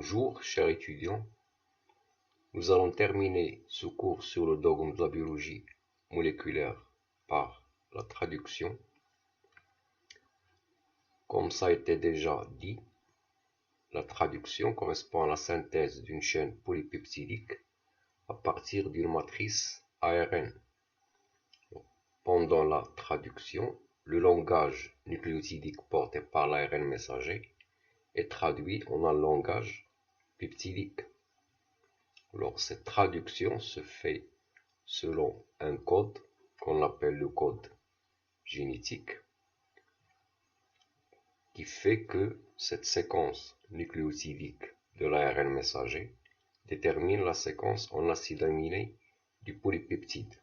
Bonjour, chers étudiants. Nous allons terminer ce cours sur le dogme de la biologie moléculaire par la traduction. Comme ça a été déjà dit, la traduction correspond à la synthèse d'une chaîne polypeptidique à partir d'une matrice ARN. Pendant la traduction, le langage nucléotidique porté par l'ARN messager est traduit en un langage peptidique. Alors, cette traduction se fait selon un code qu'on appelle le code génétique, qui fait que cette séquence nucléotidique de l'ARN messager détermine la séquence en acide aminé du polypeptide.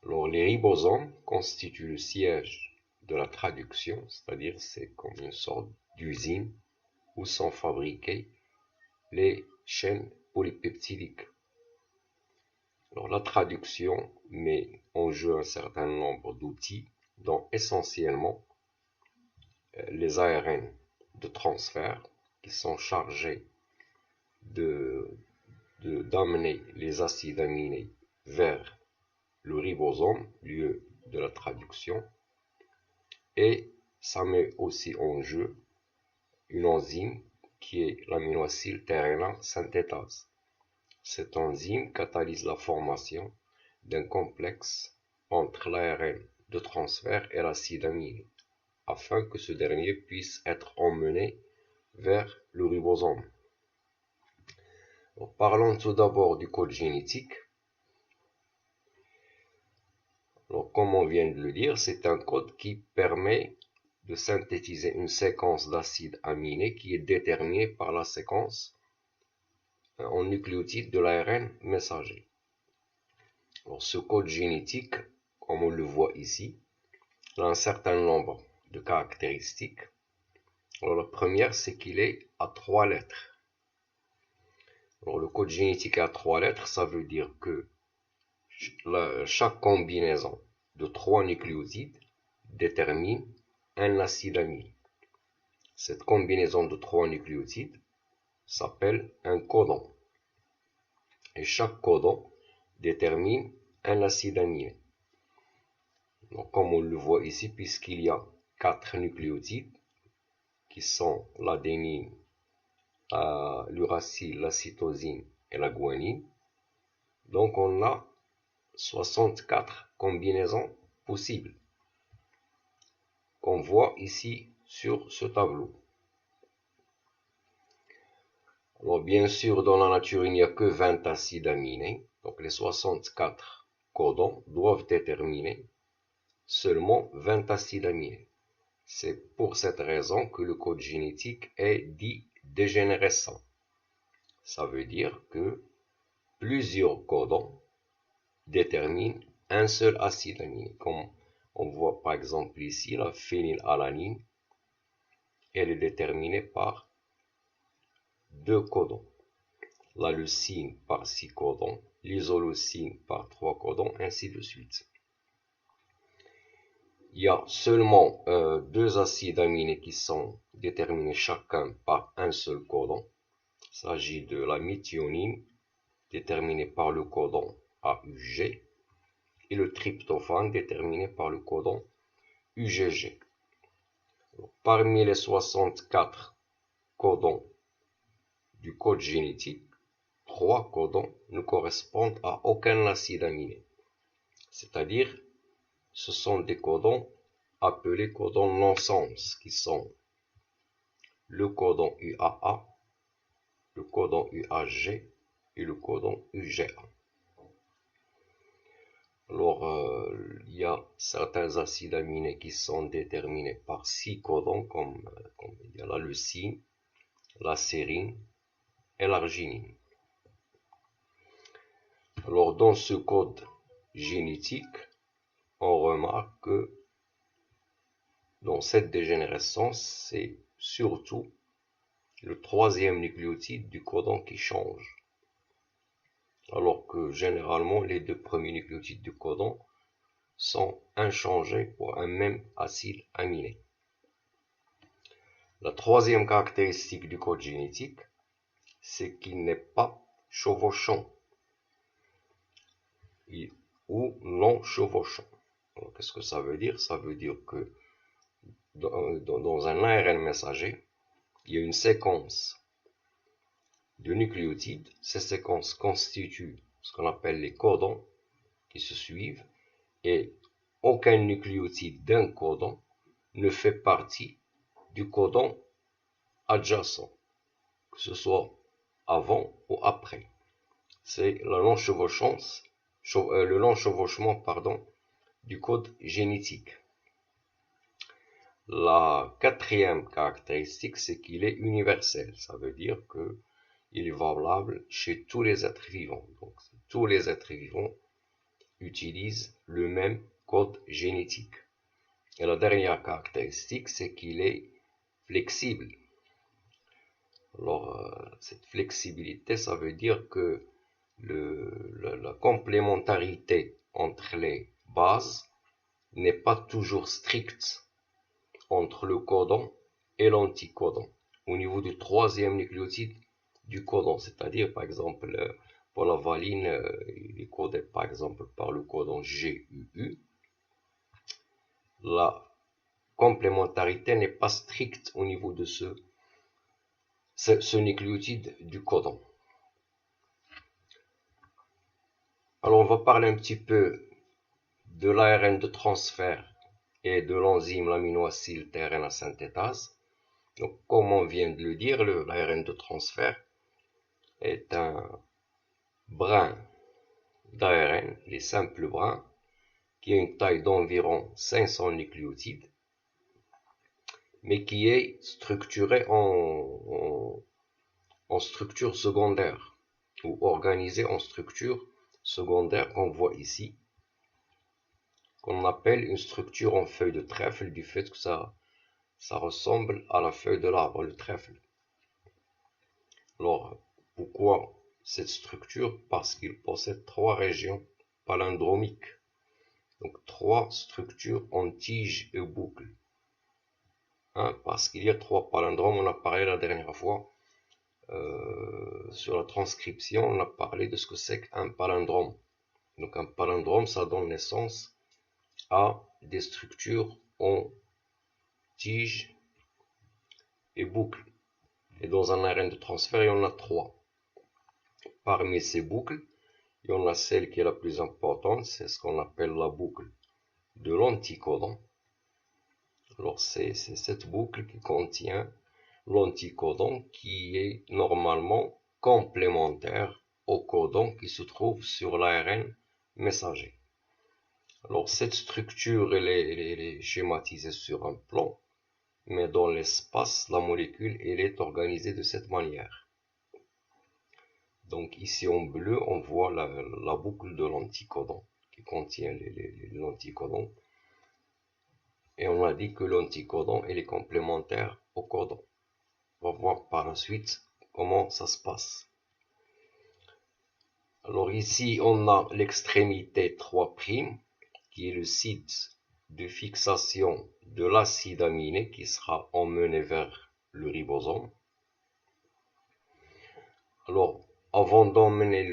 Alors, les ribosomes constituent le siège de la traduction, c'est-à-dire c'est comme une sorte d'usine où sont fabriquées les chaînes polypeptidiques. Alors, la traduction met en jeu un certain nombre d'outils, dont essentiellement les ARN de transfert qui sont chargés d'amener les acides aminés vers le ribosome, lieu de la traduction, et ça met aussi en jeu une enzyme qui est l'aminoacyltRNA synthétase. Cette enzyme catalyse la formation d'un complexe entre l'ARN de transfert et l'acide aminé, afin que ce dernier puisse être emmené vers le ribosome. Alors, parlons tout d'abord du code génétique. Alors, comme on vient de le dire, c'est un code qui permet de synthétiser une séquence d'acides aminés qui est déterminée par la séquence en nucléotides de l'ARN messager. Alors, ce code génétique, comme on le voit ici, a un certain nombre de caractéristiques. Alors, la première, c'est qu'il est à 3 lettres. Alors, le code génétique à 3 lettres, ça veut dire que chaque combinaison de 3 nucléotides détermine un acide aminé. Cette combinaison de 3 nucléotides s'appelle un codon. Et chaque codon détermine un acide aminé. Donc, comme on le voit ici, puisqu'il y a 4 nucléotides qui sont l'adénine, l'uracile, la cytosine et la guanine, donc on a 64 combinaisons possibles qu'on voit ici sur ce tableau. Alors, bien sûr, dans la nature, il n'y a que 20 acides aminés, donc les 64 codons doivent déterminer seulement 20 acides aminés. C'est pour cette raison que le code génétique est dit dégénérescent. Ça veut dire que plusieurs codons déterminent un seul acide aminé. Comme on voit par exemple ici, la phénylalanine, elle est déterminée par 2 codons. La leucine par 6 codons, l'isoleucine par 3 codons, ainsi de suite. Il y a seulement 2 acides aminés qui sont déterminés chacun par un seul codon. Il s'agit de la méthionine, déterminée par le codon AUG, et le tryptophane, déterminé par le codon UGG. Donc, parmi les 64 codons du code génétique, 3 codons ne correspondent à aucun acide aminé. C'est-à-dire, ce sont des codons appelés codons non-sens, qui sont le codon UAA, le codon UAG et le codon UGA. Alors, il y a certains acides aminés qui sont déterminés par 6 codons, comme il y a la leucine, la sérine et l'arginine. Alors, dans ce code génétique, on remarque que dans cette dégénérescence, c'est surtout le 3e nucléotide du codon qui change, alors que généralement les 2 premiers nucléotides du codon sont inchangés pour un même acide aminé. La troisième caractéristique du code génétique, c'est qu'il n'est pas chevauchant ou non chevauchant. Qu'est-ce que ça veut dire? Ça veut dire que dans un ARN messager, il y a une séquence de nucléotides. Ces séquences constituent ce qu'on appelle les codons qui se suivent, et aucun nucléotide d'un codon ne fait partie du codon adjacent, que ce soit avant ou après. C'est le non-chevauchement du code génétique. La quatrième caractéristique, c'est qu'il est universel. Ça veut dire qu'il est valable chez tous les êtres vivants. Donc, tous les êtres vivants utilisent le même code génétique. Et la dernière caractéristique, c'est qu'il est flexible. Alors, cette flexibilité, ça veut dire que la complémentarité entre les bases n'est pas toujours stricte entre le codon et l'anticodon au niveau du troisième nucléotide du codon. C'est-à-dire, par exemple, pour la valine, il est codé par exemple par le codon GUU. La complémentarité n'est pas stricte au niveau de ce nucléotide du codon. Alors, on va parler un petit peu de l'ARN de transfert et de l'enzyme l'aminoacide tRNA synthétase. Donc, comme on vient de le dire, l'ARN de transfert est un brin d'ARN, les simples brins, qui a une taille d'environ 500 nucléotides, mais qui est structuré en structure secondaire, ou organisé en structure secondaire qu'on voit ici, qu'on appelle une structure en feuille de trèfle, du fait que ça ressemble à la feuille de l'arbre, le trèfle. Alors, pourquoi cette structure? Parce qu'il possède 3 régions palindromiques. Donc 3 structures en tige et boucle. Parce qu'il y a 3 palindromes, on a parlé la dernière fois sur la transcription, on a parlé de ce que c'est qu'un palindrome. Donc un palindrome, ça donne naissance à des structures en tige et boucle. Et dans un ARN de transfert, il y en a 3. Parmi ces boucles, il y en a celle qui est la plus importante, c'est ce qu'on appelle la boucle de l'anticodon. Alors c'est cette boucle qui contient l'anticodon qui est normalement complémentaire au codon qui se trouve sur l'ARN messager. Alors cette structure elle est schématisée sur un plan, mais dans l'espace, la molécule elle est organisée de cette manière. Donc ici en bleu, on voit la boucle de l'anticodon qui contient l'anticodon. Et on a dit que l'anticodon est complémentaire au codon. On va voir par la suite comment ça se passe. Alors ici, on a l'extrémité 3' qui est le site de fixation de l'acide aminé qui sera emmené vers le ribosome. Alors, avant d'emmener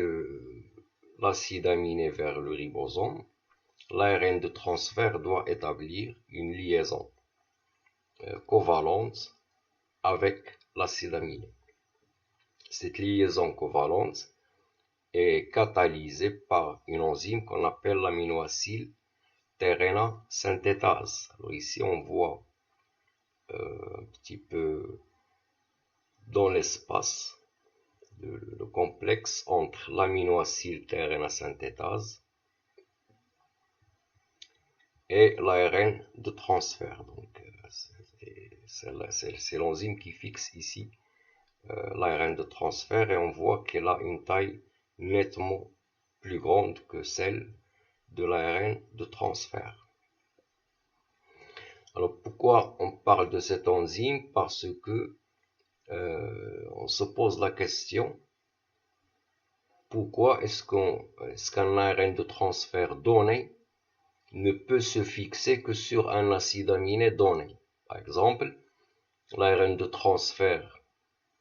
l'acide aminé vers le ribosome, l'ARN de transfert doit établir une liaison covalente avec l'acide aminé. Cette liaison covalente est catalysée par une enzyme qu'on appelle l'aminoacide tRNA synthétase. Alors ici on voit un petit peu dans l'espace le complexe entre l'aminoacide tRNA synthétase et l'ARN de transfert. Donc c'est l'enzyme qui fixe ici l'ARN de transfert, et on voit qu'elle a une taille nettement plus grande que celle de l'ARN de transfert. Alors pourquoi on parle de cette enzyme? Parce que on se pose la question, pourquoi est-ce qu'un ARN de transfert donné ne peut se fixer que sur un acide aminé donné? Par exemple, l'ARN de transfert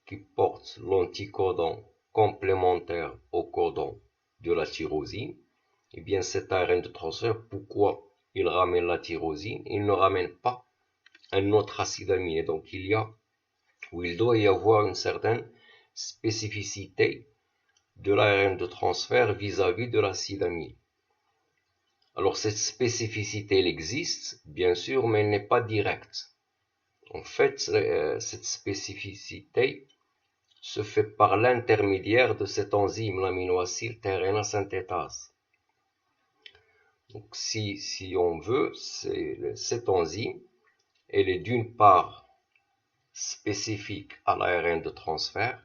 qui porte l'anticodon complémentaire au codon de la tyrosine, et bien cet ARN de transfert, pourquoi il ramène la tyrosine? Il ne ramène pas un autre acide aminé. Donc il doit y avoir une certaine spécificité de l'ARN de transfert vis-à-vis de l'acide aminé. Alors cette spécificité, elle existe, bien sûr, mais elle n'est pas directe. En fait, cette spécificité se fait par l'intermédiaire de cet enzyme, l'aminoacide tRNA synthétase. Donc si on veut, cette enzyme, elle est d'une part spécifique à l'ARN de transfert,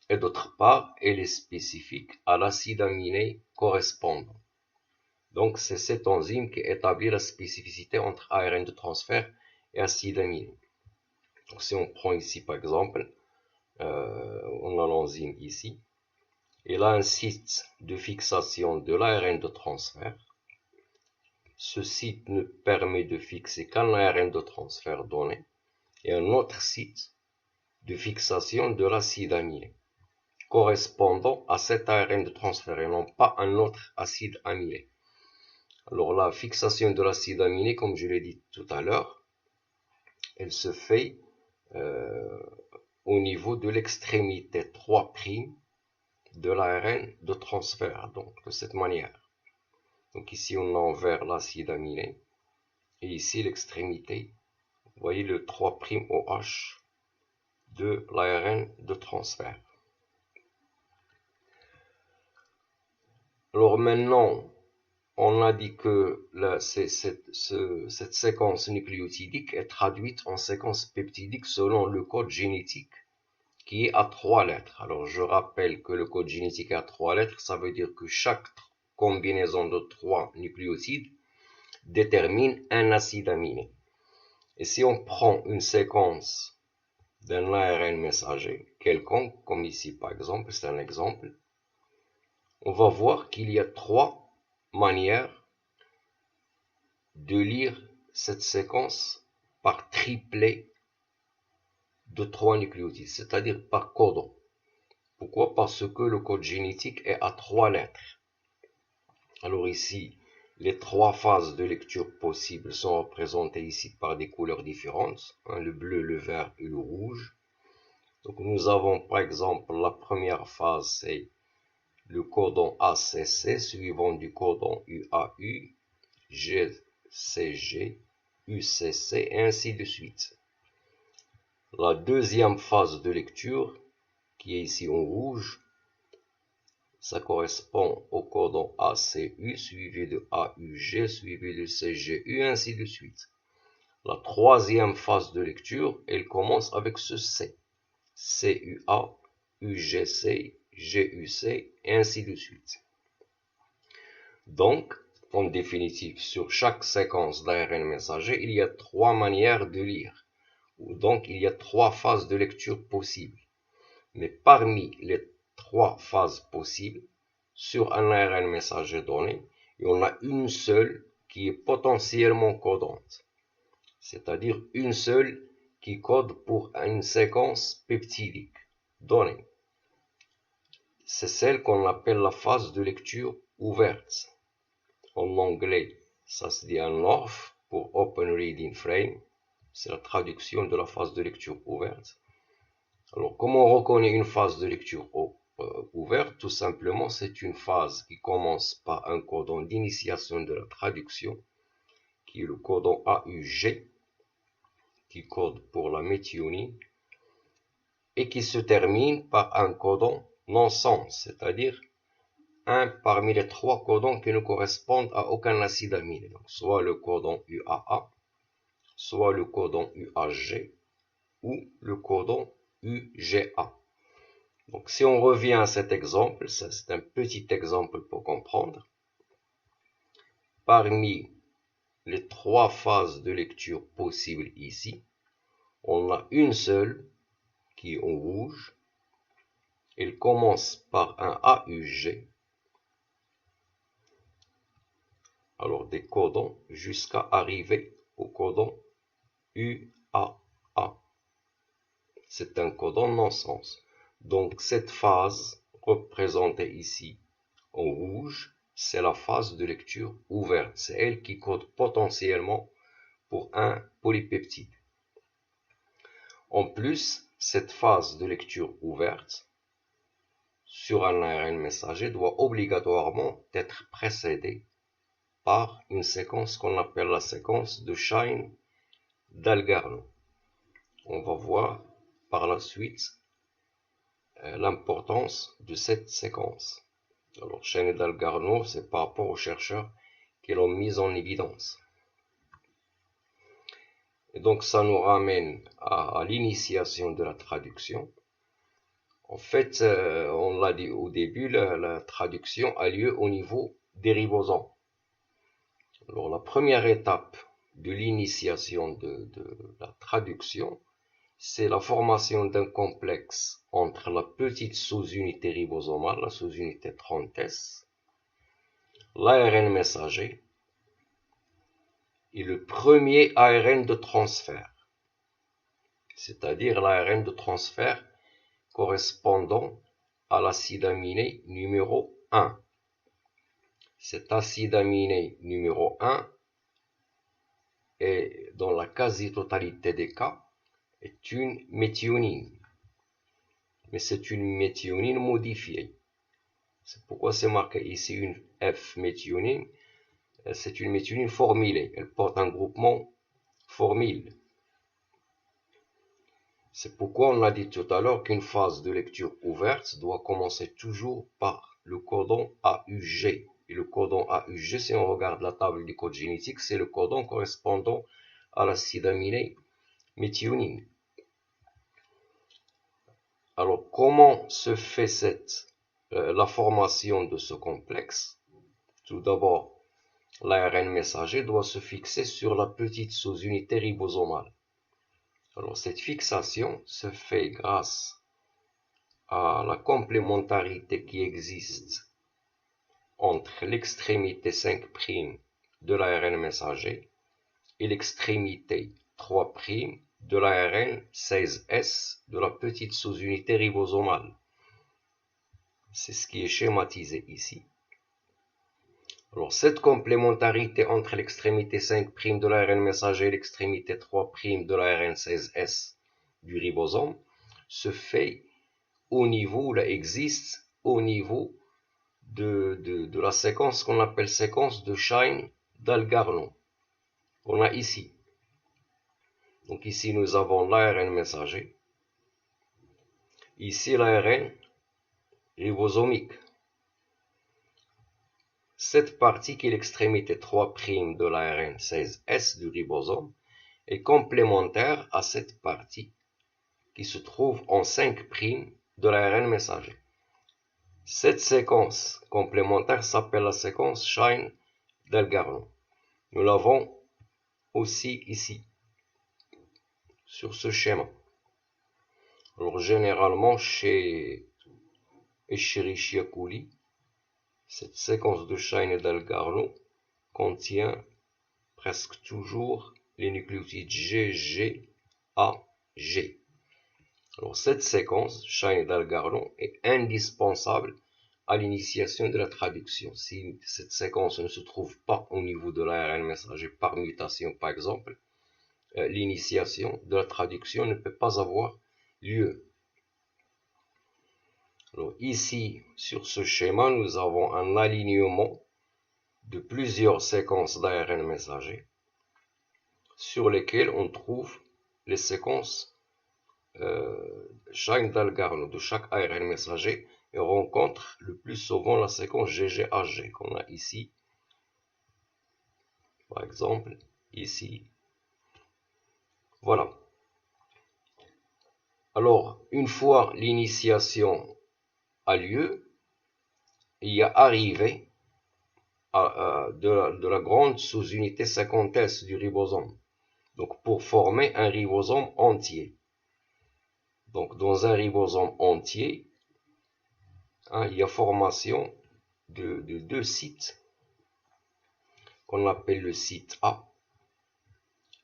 et d'autre part, elle est spécifique à l'acide aminé correspondant. Donc c'est cette enzyme qui établit la spécificité entre ARN de transfert et acide aminé. Donc si on prend ici par exemple, on a l'enzyme ici, elle a un site de fixation de l'ARN de transfert. Ce site ne permet de fixer qu'un ARN de transfert donné et un autre site de fixation de l'acide aminé correspondant à cet ARN de transfert et non pas un autre acide aminé. Alors la fixation de l'acide aminé, comme je l'ai dit tout à l'heure, elle se fait au niveau de l'extrémité 3' de l'ARN de transfert, donc de cette manière. Donc ici on a en vert l'acide aminé et ici l'extrémité, vous voyez le 3' OH de l'ARN de transfert. Alors maintenant, on a dit que cette séquence nucléotidique est traduite en séquence peptidique selon le code génétique qui est à 3 lettres. Alors je rappelle que le code génétique est à 3 lettres, ça veut dire que chaque combinaison de 3 nucléotides détermine un acide aminé. Et si on prend une séquence d'un ARN messager quelconque, comme ici par exemple, c'est un exemple, on va voir qu'il y a 3 manières de lire cette séquence par triplet de 3 nucléotides, c'est-à-dire par codon. Pourquoi? Parce que le code génétique est à 3 lettres. Alors ici, les 3 phases de lecture possibles sont représentées ici par des couleurs différentes, le bleu, le vert et le rouge. Donc nous avons par exemple la première phase, c'est le codon ACC, suivant du codon UAU, GCG, UCC, et ainsi de suite. La deuxième phase de lecture, qui est ici en rouge, ça correspond au codon ACU, suivi de AUG, suivi de CGU, et ainsi de suite. La troisième phase de lecture, elle commence avec ce C, CUA, UGC, GUC, et ainsi de suite. Donc, en définitive, sur chaque séquence d'ARN messager, il y a 3 manières de lire. Donc, il y a 3 phases de lecture possibles. Mais parmi les 3 phases possibles, sur un ARN messager donné, il y en a une seule qui est potentiellement codante. C'est-à-dire une seule qui code pour une séquence peptidique donnée. C'est celle qu'on appelle la phase de lecture ouverte. En anglais, ça se dit un ORF pour Open Reading Frame. C'est la traduction de la phase de lecture ouverte. Alors, comment on reconnaît une phase de lecture ouverte? Tout simplement, c'est une phase qui commence par un codon d'initiation de la traduction, qui est le codon AUG, qui code pour la méthionine, et qui se termine par un codon non-sens, c'est-à-dire un parmi les 3 codons qui ne correspondent à aucun acide aminé. Donc, soit le codon UAA, soit le codon UAG, ou le codon UGA. Donc si on revient à cet exemple, ça c'est un petit exemple pour comprendre. Parmi les 3 phases de lecture possibles ici, on a une seule qui est en rouge. Elle commence par un AUG, alors des codons, jusqu'à arriver au codon UAA. C'est un codon non-sens. Donc cette phase représentée ici en rouge, c'est la phase de lecture ouverte. C'est elle qui code potentiellement pour un polypeptide. En plus, cette phase de lecture ouverte sur un ARN messager doit obligatoirement être précédée par une séquence qu'on appelle la séquence de Shine-Dalgarno. On va voir par la suite l'importance de cette séquence. Alors, Shine-Dalgarno, c'est par rapport aux chercheurs qui l'ont mise en évidence. Et donc, ça nous ramène à l'initiation de la traduction. En fait, on l'a dit au début, la traduction a lieu au niveau des ribosomes. Alors, la première étape de l'initiation de la traduction, c'est la formation d'un complexe entre la petite sous-unité ribosomale, la sous-unité 30S, l'ARN messager et le premier ARN de transfert, c'est-à-dire l'ARN de transfert correspondant à l'acide aminé numéro 1. Cet acide aminé numéro 1 est, dans la quasi-totalité des cas, est une méthionine. Mais c'est une méthionine modifiée. C'est pourquoi c'est marqué ici une F-méthionine. C'est une méthionine formylée. Elle porte un groupement formyle. C'est pourquoi on a dit tout à l'heure qu'une phase de lecture ouverte doit commencer toujours par le codon AUG. Et le codon AUG, si on regarde la table du code génétique, c'est le codon correspondant à l'acide aminé méthionine. Alors, comment se fait la formation de ce complexe? Tout d'abord, l'ARN messager doit se fixer sur la petite sous-unité ribosomale. Alors, cette fixation se fait grâce à la complémentarité qui existe entre l'extrémité 5' de l'ARN messager et l'extrémité 3' de l'ARN 16S de la petite sous-unité ribosomale. C'est ce qui est schématisé ici. Alors, cette complémentarité entre l'extrémité 5' de l'ARN messager et l'extrémité 3' de l'ARN 16S du ribosome se fait au niveau, là, existe au niveau de la séquence qu'on appelle séquence de Shine-Dalgarno. On a ici. Donc ici, nous avons l'ARN messager. Ici, l'ARN ribosomique. Cette partie qui est l'extrémité 3' de l'ARN 16S du ribosome est complémentaire à cette partie qui se trouve en 5' de l'ARN messager. Cette séquence complémentaire s'appelle la séquence Shine-Dalgarno. Nous l'avons aussi ici, sur ce schéma. Alors généralement chez Escherichia coli, cette séquence de Shine-Dalgarno contient presque toujours les nucléotides GGAG. Alors cette séquence Shine-Dalgarno est indispensable à l'initiation de la traduction. Si cette séquence ne se trouve pas au niveau de l'ARN messager par mutation par exemple, l'initiation de la traduction ne peut pas avoir lieu. Alors ici, sur ce schéma, nous avons un alignement de plusieurs séquences d'ARN messager sur lesquelles on trouve les séquences Shine-Dalgarno de chaque ARN messager et on rencontre le plus souvent la séquence GGAG qu'on a ici, par exemple, ici. Voilà. Alors, une fois l'initiation a lieu, il y a arrivé de la grande sous-unité 50S du ribosome. Donc, pour former un ribosome entier. Donc, dans un ribosome entier, il y a formation de deux sites qu'on appelle le site A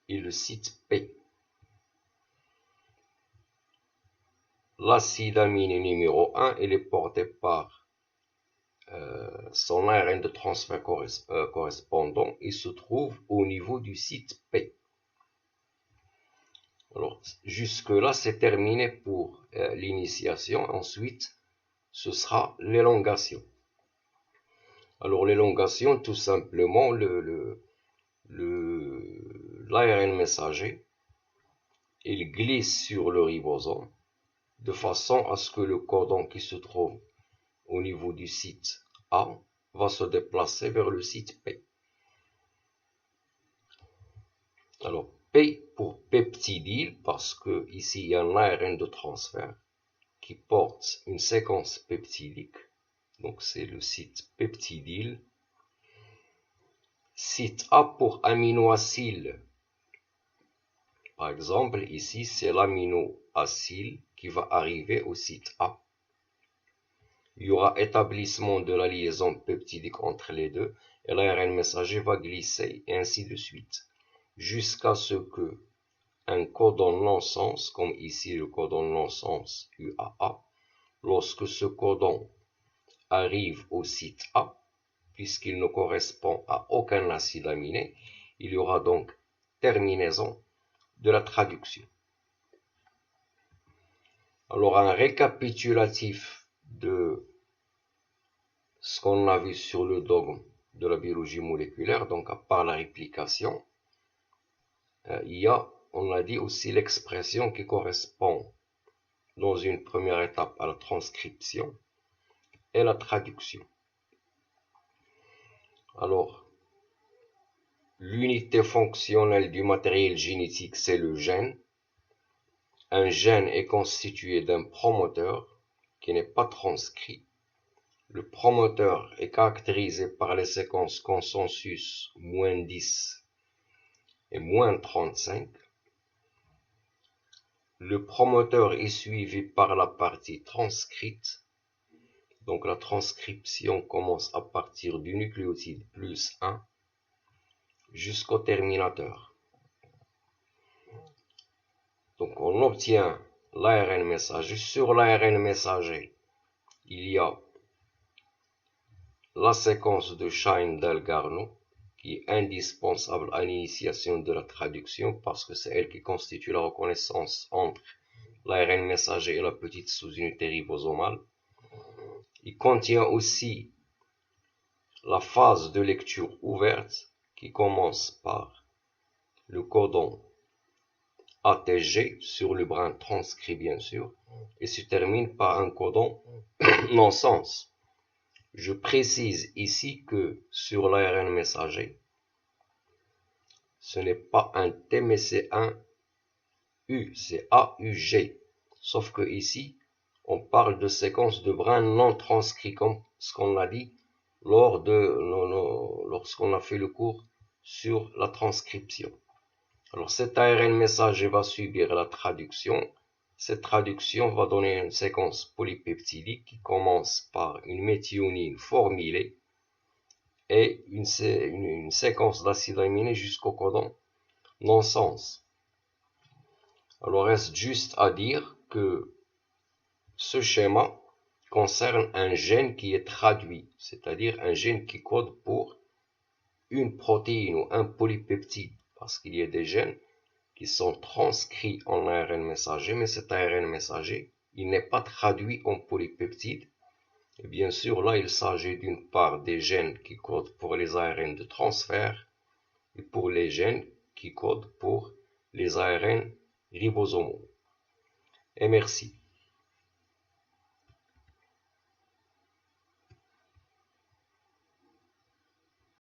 et le site P. l'acide aminé numéro 1, il est porté par son ARN de transfert correspondant. Il se trouve au niveau du site P. Alors, jusque-là, c'est terminé pour l'initiation. Ensuite, ce sera l'élongation. Alors, l'élongation, tout simplement, l'ARN messager, il glisse sur le ribosome de façon à ce que le codon qui se trouve au niveau du site A va se déplacer vers le site P. Alors, P pour peptidyle, parce que ici il y a un ARN de transfert qui porte une séquence peptidique. Donc, c'est le site peptidyle. Site A pour aminoacyl. Par exemple, ici, c'est l'aminoacyl qui va arriver au site A. Il y aura établissement de la liaison peptidique entre les deux et l'ARN messager va glisser et ainsi de suite jusqu'à ce que un codon non-sens, comme ici le codon non-sens UAA, lorsque ce codon arrive au site A, puisqu'il ne correspond à aucun acide aminé, il y aura donc terminaison de la traduction. Alors, un récapitulatif de ce qu'on a vu sur le dogme de la biologie moléculaire, donc à part la réplication, il y a, on a dit aussi l'expression qui correspond dans une première étape à la transcription et la traduction. Alors, l'unité fonctionnelle du matériel génétique, c'est le gène. Un gène est constitué d'un promoteur qui n'est pas transcrit. Le promoteur est caractérisé par les séquences consensus -10 et -35. Le promoteur est suivi par la partie transcrite. Donc la transcription commence à partir du nucléotide plus 1 jusqu'au terminateur. Donc on obtient l'ARN messager. Sur l'ARN messager, il y a la séquence de Shine-Dalgarno qui est indispensable à l'initiation de la traduction parce que c'est elle qui constitue la reconnaissance entre l'ARN messager et la petite sous-unité ribosomale. Il contient aussi la phase de lecture ouverte qui commence par le codon ATG sur le brin transcrit bien sûr et se termine par un codon non-sens. Je précise ici que sur l'ARN messager, ce n'est pas un T mais c'est un U, c'est AUG. Sauf que ici, on parle de séquence de brins non transcrits comme ce qu'on a dit lorsqu'on a fait le cours sur la transcription. Alors cet ARN messager va subir la traduction. Cette traduction va donner une séquence polypeptidique qui commence par une méthionine formylée et une séquence d'acides aminés jusqu'au codon non-sens. Alors reste juste à dire que ce schéma concerne un gène qui est traduit, c'est-à-dire un gène qui code pour une protéine ou un polypeptide, parce qu'il y a des gènes qui sont transcrits en ARN messager, mais cet ARN messager, il n'est pas traduit en polypeptide. Et bien sûr, là, il s'agit d'une part des gènes qui codent pour les ARN de transfert et pour les gènes qui codent pour les ARN ribosomaux. Et merci.